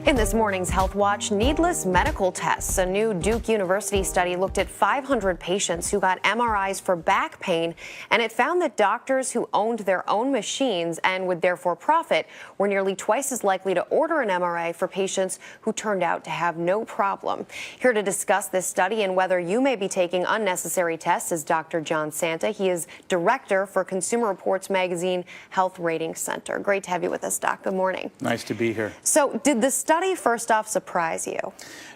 In this morning's Health Watch, needless medical tests. A new Duke University study looked at 500 patients who got MRIs for back pain, and it found that doctors who owned their own machines and would therefore profit were nearly twice as likely to order an MRI for patients who turned out to have no problem. Here to discuss this study and whether you may be taking unnecessary tests is Dr. John Santa. He is director for Consumer Reports Magazine Health Rating Center. Great to have you with us, Doc. Good morning. Nice to be here. So, did the study first off surprise you?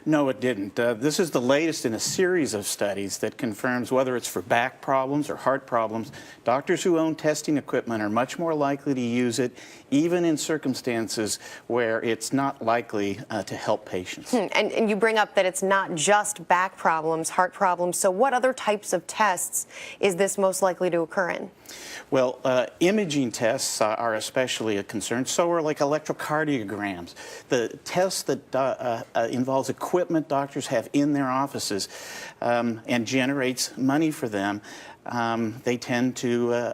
No, it didn't. This is the latest in a series of studies that confirms whether it's for back problems or heart problems, doctors who own testing equipment are much more likely to use it, even in circumstances where it's not likely to help patients. And you bring up that it's not just back problems, heart problems. So what other types of tests is this most likely to occur in? Well, imaging tests are especially a concern. So are like electrocardiograms. The tests that involves equipment doctors have in their offices and generates money for them, they tend to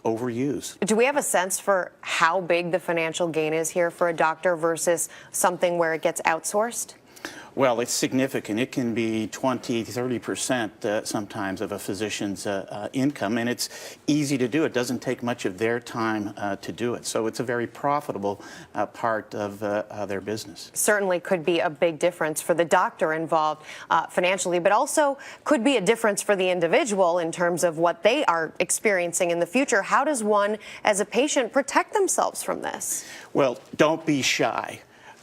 overuse. Do we have a sense for how big the financial gain is here for a doctor versus something where it gets outsourced? Well, it's significant. It can be 20, 30% sometimes of a physician's income, and it's easy to do. It doesn't take much of their time to do it. So it's a very profitable part of their business. Certainly could be a big difference for the doctor involved financially, but also could be a difference for the individual in terms of what they are experiencing in the future. How does one, as a patient, protect themselves from this? Well, don't be shy.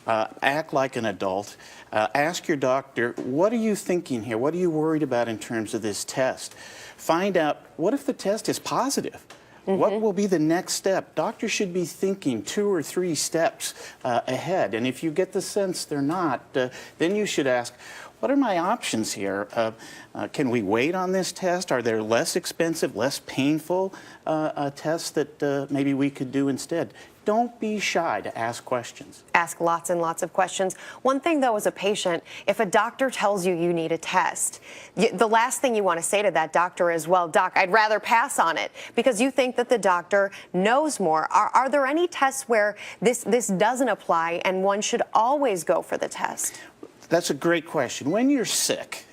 Act like an adult. Ask your doctor, what are you thinking here? What are you worried about in terms of this test? Find out, what if the test is positive? What will be the next step? Doctors should be thinking 2 or 3 steps ahead. And if you get the sense they're not, then you should ask, what are my options here? Can we wait on this test? Are there less expensive, less painful tests that maybe we could do instead? Don't be shy to ask questions. Ask lots and lots of questions. One thing, though, as a patient, if a doctor tells you you need a test, the last thing you want to say to that doctor is, well, doc, I'd rather pass on it, because you think that the doctor knows more. Are there any tests where this doesn't apply and one should always go for the test? That's a great question. When you're sick,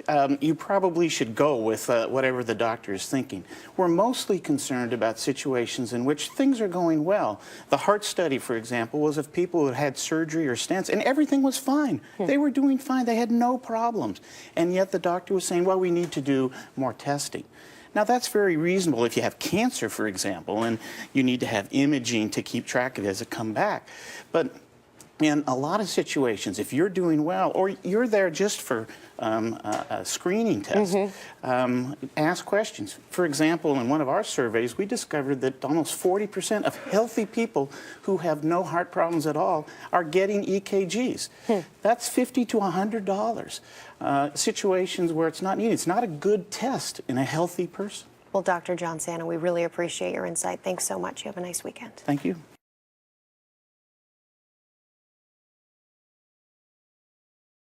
you probably should go with whatever the doctor is thinking. We're mostly concerned about situations in which things are going well. The heart study, for example, was of people who had surgery or stents, and everything was fine. They were doing fine. They had no problems. And yet the doctor was saying, well, we need to do more testing. Now, that's very reasonable if you have cancer, for example, and you need to have imaging to keep track of it as it comes back. But in a lot of situations, if you're doing well, or you're there just for a screening test, ask questions. For example, in one of our surveys, we discovered that almost 40% of healthy people who have no heart problems at all are getting EKGs. That's $50 to $100. Situations where it's not needed. It's not a good test in a healthy person. Well, Dr. John Santa, we really appreciate your insight. Thanks so much. You have a nice weekend. Thank you.